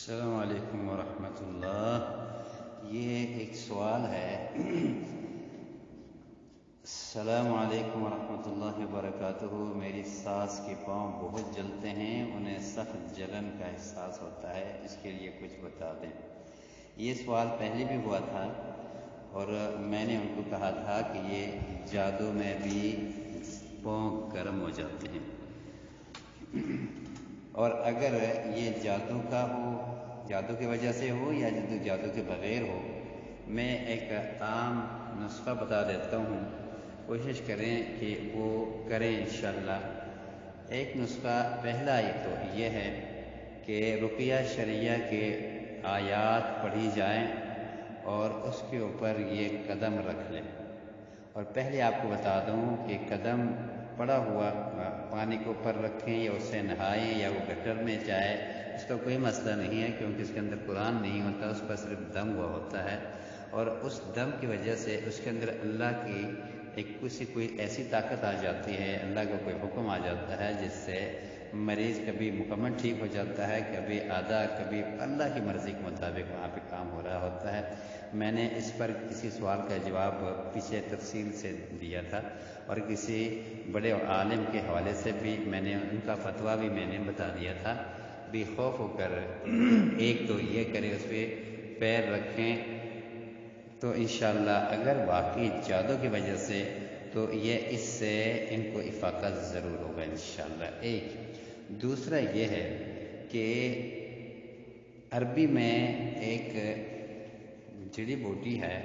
السلام علیکم ورحمۃ اللہ۔ یہ ایک سوال ہے۔ السلام علیکم ورحمۃ اللہ وبرکاتہ۔ میری ساس کے پاؤں بہت جلتے ہیں، انہیں سخت جلن کا احساس ہوتا ہے، اس کے لیے کچھ بتا دیں۔ یہ سوال پہلے بھی ہوا تھا اور میں نے ان کو کہا تھا کہ یہ جادو میں بھی پاؤں گرم ہو جاتے ہیں، اور اگر یہ جادو کا ہو، جادو کی وجہ سے ہو یا جادو کے بغیر ہو، میں ایک عام نسخہ بتا دیتا ہوں، کوشش کریں کہ وہ کریں انشاءاللہ۔ ایک نسخہ پہلا تو یہ ہے کہ رقیہ شرعیہ کے آیات پڑھی جائیں اور اس کے اوپر یہ قدم رکھ لیں۔ اور پہلے آپ کو بتا دوں کہ قدم پڑا ہوا پانی کو اوپر رکھیں یا اس سے نہائیں یا وہ گٹر میں جائے، اس کا کوئی مسئلہ نہیں ہے، کیونکہ اس کے اندر قرآن نہیں ہوتا، اس پر صرف دم ہوا ہوتا ہے، اور اس دم کی وجہ سے اس کے اندر اللہ کی کوئی ایسی طاقت آ جاتی ہے، اللہ کا کوئی حکم آ جاتا ہے، جس سے مریض کبھی مکمل ٹھیک ہو جاتا ہے، کبھی آدھا، کبھی اللہ کی مرضی کے مطابق وہاں پہ کام ہو رہا ہوتا ہے۔ میں نے اس پر کسی سوال کا جواب پیچھے تفصیل سے دیا تھا، اور کسی بڑے عالم کے حوالے سے بھی میں نے ان کا فتویٰ بھی میں نے بتا دیا تھا۔ بے خوف ہو کر ایک تو یہ کریں، اس پہ پیر رکھیں تو انشاءاللہ اگر واقعی جادو کی وجہ سے تو یہ اس سے ان کو افاقہ ضرور ہوگا انشاءاللہ۔ ایک دوسرا یہ ہے کہ عربی میں ایک جڑی بوٹی ہے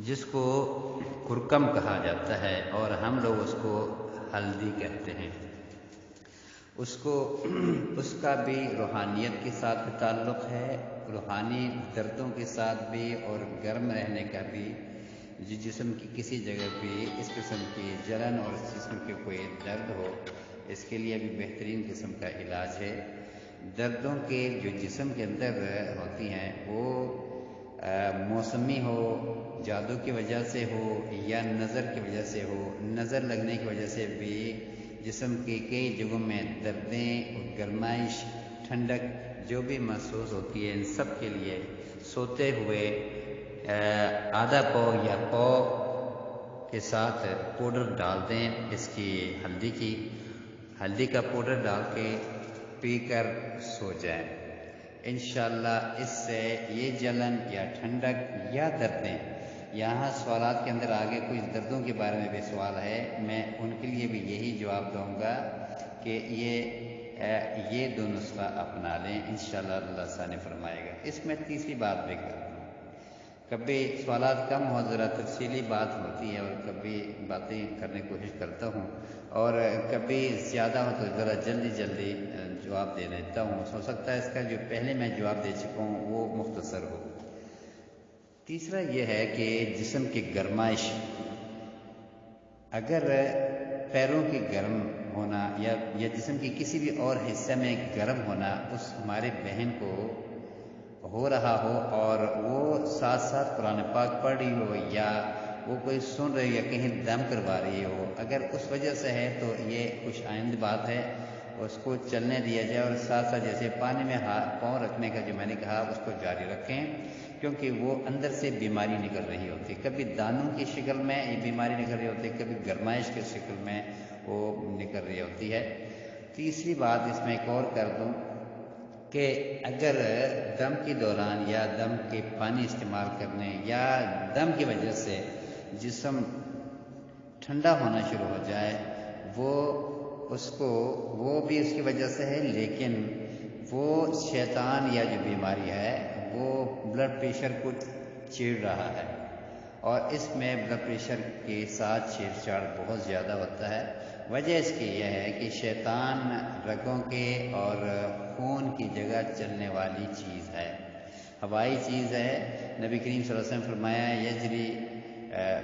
جس کو کرکم کہا جاتا ہے، اور ہم لوگ اس کو ہلدی کہتے ہیں۔ اس کا بھی روحانیت کے ساتھ تعلق ہے، روحانی دردوں کے ساتھ بھی، اور گرم رہنے کا بھی۔ جسم کی کسی جگہ بھی اس قسم کی جلن اور اس قسم کے کوئی درد ہو، اس کے لیے بھی بہترین قسم کا علاج ہے۔ دردوں کے جو جسم کے اندر ہوتی ہیں وہ موسمی ہو، جادو کی وجہ سے ہو یا نظر کی وجہ سے ہو، نظر لگنے کی وجہ سے بھی جسم کی کئی جگہوں میں دردیں، گرمائش، ٹھنڈک جو بھی محسوس ہوتی ہے، ان سب کے لیے سوتے ہوئے آدھا پاؤ یا پاؤ کے ساتھ پاؤڈر ڈال دیں، اس کی ہلدی کا پاؤڈر ڈال کے پی کر سو جائیں انشاءاللہ۔ اس سے یہ جلن یا ٹھنڈک یا دردیں، یہاں سوالات کے اندر آگے کچھ دردوں کے بارے میں بھی سوال ہے، میں ان کے لیے بھی یہی جواب دوں گا کہ یہ دو نسخہ اپنا لیں انشاءاللہ، اللہ آسانی فرمائے گا۔ اس میں تیسری بات بھی کر دوں، کبھی سوالات کم ہو، ذرا تفصیلی بات ہوتی ہے، اور کبھی باتیں کرنے کی کوشش کرتا ہوں، اور کبھی زیادہ ہو تو ذرا جلدی جواب دے دیتا ہوں۔ ہو سکتا ہے اس کا جو پہلے میں جواب دے چکا ہوں وہ مختصر ہو۔ تیسرا یہ ہے کہ جسم کی گرمائش، اگر پیروں کی گرم ہونا یا جسم کی کسی بھی اور حصے میں گرم ہونا اس ہمارے بہن کو ہو رہا ہو، اور وہ ساتھ ساتھ قرآن پاک پڑھ رہی ہو، یا وہ کوئی سن رہی ہو، یا کہیں دم کروا رہی ہو، اگر اس وجہ سے ہے تو یہ کچھ آئند بات ہے، اس کو چلنے دیا جائے، اور ساتھ ساتھ جیسے پانی میں پاؤں رکھنے کا جو میں نے کہا اس کو جاری رکھیں، کیونکہ وہ اندر سے بیماری نکل رہی ہوتی، کبھی دانوں کی شکل میں یہ بیماری نکل رہی ہوتی، کبھی گرمائش کی شکل میں وہ نکل رہی ہوتی ہے۔ تیسری بات اس میں ایک اور کر دوں کہ اگر دم کے دوران یا دم کے پانی استعمال کرنے یا دم کی وجہ سے جسم ٹھنڈا ہونا شروع ہو جائے، وہ بھی اس کی وجہ سے ہے، لیکن وہ شیطان یا جو بیماری ہے وہ بلڈ پریشر کو چیڑ رہا ہے، اور اس میں بلڈ پریشر کے ساتھ چھیڑ چھاڑ بہت زیادہ ہوتا ہے۔ وجہ اس کی یہ ہے کہ شیطان رگوں کے اور خون کی جگہ چلنے والی چیز ہے، ہوائی چیز ہے۔ نبی کریم صلی اللہ علیہ وسلم فرمایا یجری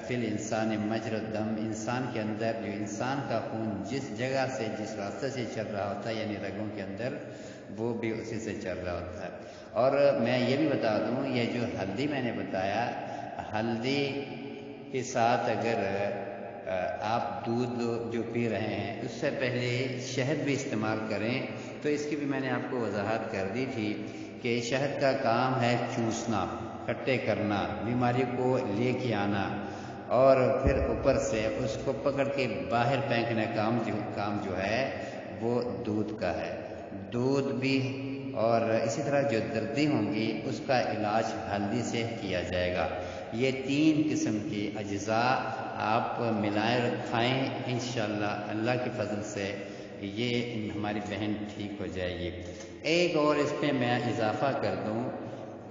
فی الانسان مجری الدم، انسان کے اندر جو انسان کا خون جس جگہ سے جس راستے سے چل رہا ہوتا ہے، یعنی رگوں کے اندر، وہ بھی اسی سے چل رہا ہوتا ہے۔ اور میں یہ بھی بتا دوں، یہ جو ہلدی میں نے بتایا، ہلدی کے ساتھ اگر آپ دودھ جو پی رہے ہیں اس سے پہلے شہد بھی استعمال کریں، تو اس کی بھی میں نے آپ کو وضاحت کر دی تھی کہ شہد کا کام ہے چوسنا، کھٹے کرنا، بیماری کو لے کے آنا، اور پھر اوپر سے اس کو پکڑ کے باہر پھینکنے کام جو ہے وہ دودھ کا ہے۔ دودھ بھی اور اسی طرح جو دردی ہوں گی اس کا علاج ہلدی سے کیا جائے گا۔ یہ 3 قسم کی اجزاء آپ ملائے کھائیں، انشاءاللہ اللہ کے فضل سے یہ ہماری بہن ٹھیک ہو جائے گی۔ ایک اور اس پہ میں اضافہ کر دوں،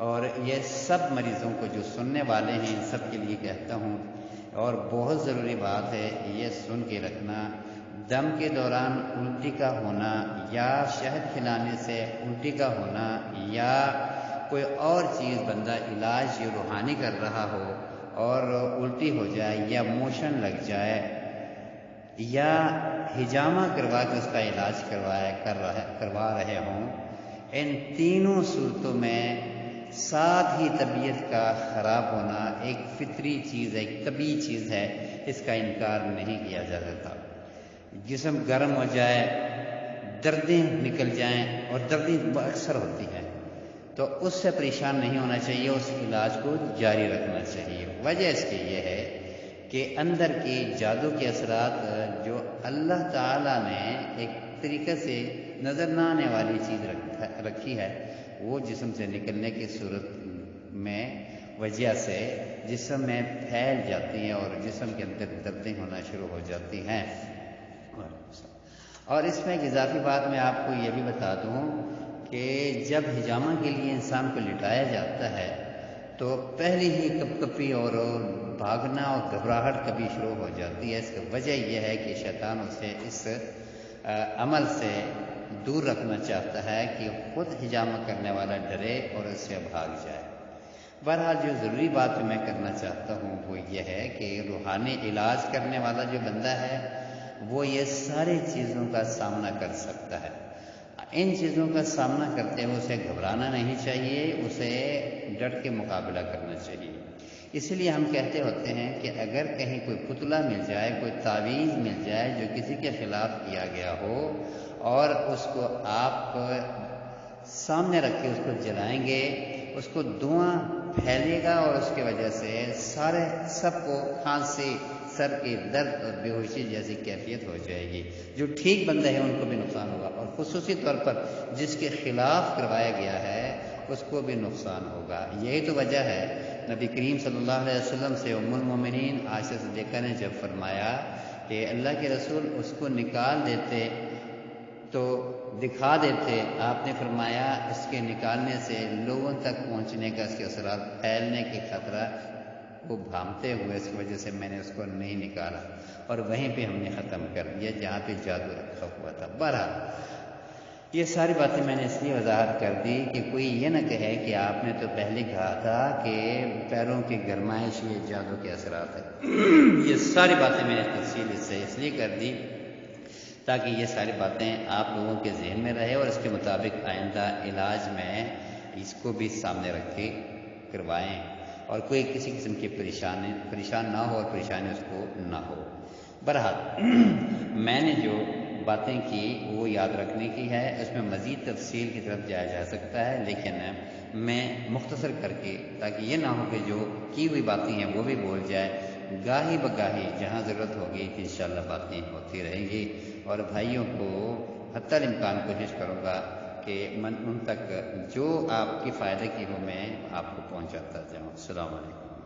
اور یہ سب مریضوں کو جو سننے والے ہیں ان سب کے لیے کہتا ہوں، اور بہت ضروری بات ہے یہ سن کے رکھنا، دم کے دوران الٹی کا ہونا یا شہد کھلانے سے الٹی کا ہونا یا کوئی اور چیز بندہ علاج روحانی کر رہا ہو اور الٹی ہو جائے یا موشن لگ جائے یا ہجامہ کروا کے اس کا علاج کروا رہے ہوں، ان تینوں صورتوں میں ساتھ ہی طبیعت کا خراب ہونا ایک فطری چیز ہے، ایک طبیعی چیز ہے، اس کا انکار نہیں کیا جا سکتا۔ جسم گرم ہو جائے، دردیں نکل جائیں، اور دردیں اکثر ہوتی ہیں، تو اس سے پریشان نہیں ہونا چاہیے، اس علاج کو جاری رکھنا چاہیے۔ وجہ اس کی یہ ہے کہ اندر کے جادو کے اثرات جو اللہ تعالیٰ نے ایک طریقے سے نظر نہ آنے والی چیز رکھی ہے، وہ جسم سے نکلنے کی صورت میں وجہ سے جسم میں پھیل جاتی ہیں اور جسم کے اندر دردیں ہونا شروع ہو جاتی ہیں۔ اور اس میں ایک اضافی بات میں آپ کو یہ بھی بتا دوں کہ جب ہجامہ کے لیے انسان کو لٹایا جاتا ہے تو پہلی ہی کپ کپی اور بھاگنا اور گھبراہٹ کبھی شروع ہو جاتی ہے۔ اس کی وجہ یہ ہے کہ شیطان اسے اس عمل سے دور رکھنا چاہتا ہے کہ خود ہجامہ کرنے والا ڈرے اور اس سے بھاگ جائے۔ بہرحال جو ضروری بات میں کرنا چاہتا ہوں وہ یہ ہے کہ روحانی علاج کرنے والا جو بندہ ہے وہ یہ ساری چیزوں کا سامنا کر سکتا ہے۔ ان چیزوں کا سامنا کرتے ہوئے اسے گھبرانا نہیں چاہیے، اسے ڈٹ کے مقابلہ کرنا چاہیے۔ اس لیے ہم کہتے ہوتے ہیں کہ اگر کہیں کوئی پتلا مل جائے، کوئی تعویذ مل جائے جو کسی کے خلاف کیا گیا ہو، اور اس کو آپ سامنے رکھ کے اس کو جلائیں گے، اس کو دھواں پھیلے گا اور اس کی وجہ سے سب کو کھانسی، سر کے درد اور بے ہوشی جیسی کیفیت ہو جائے گی۔ جو ٹھیک بندے ہیں ان کو بھی نقصان ہوگا، اور خصوصی طور پر جس کے خلاف کروایا گیا ہے اس کو بھی نقصان ہوگا۔ یہی تو وجہ ہے نبی کریم صلی اللہ علیہ وسلم سے ام المومنین عائشہ صدیقہ نے جب فرمایا کہ اللہ کے رسول اس کو نکال دیتے تو دکھا دیتے، آپ نے فرمایا اس کے نکالنے سے لوگوں تک پہنچنے کا، اس کے اثرات پھیلنے کے خطرہ کو بھانپتے ہوئے اس کی وجہ سے میں نے اس کو نہیں نکالا، اور وہیں پہ ہم نے ختم کر دیا جہاں پہ جادو رکھا ہوا تھا۔ بہرحال یہ ساری باتیں میں نے اس لیے وضاحت کر دی کہ کوئی یہ نہ کہے کہ آپ نے تو پہلے کہا تھا کہ پیروں کی گرمائش یہ جادو کے اثرات ہیں۔ یہ ساری باتیں میں نے تفصیل سے اس لیے کر دی تاکہ یہ ساری باتیں آپ لوگوں کے ذہن میں رہے، اور اس کے مطابق آئندہ علاج میں اس کو بھی سامنے رکھ کے کروائیں، اور کوئی کسی قسم کی پریشان نہ ہو اور پریشانی اس کو نہ ہو۔ بہرحال میں نے جو باتیں کی وہ یاد رکھنے کی ہے، اس میں مزید تفصیل کی طرف جایا جا سکتا ہے، لیکن میں مختصر کر کے، تاکہ یہ نہ ہو کہ جو کی ہوئی باتیں ہیں وہ بھی بول جائے، گاہی بگاہی جہاں ضرورت ہوگی انشاءاللہ باتیں ہوتی رہیں گی، اور بھائیوں کو حتی الامکان کوشش کروں گا کہ ان تک جو آپ کے فائدے کی ہو میں آپ کو پہنچاتا جاؤں۔ السلام علیکم۔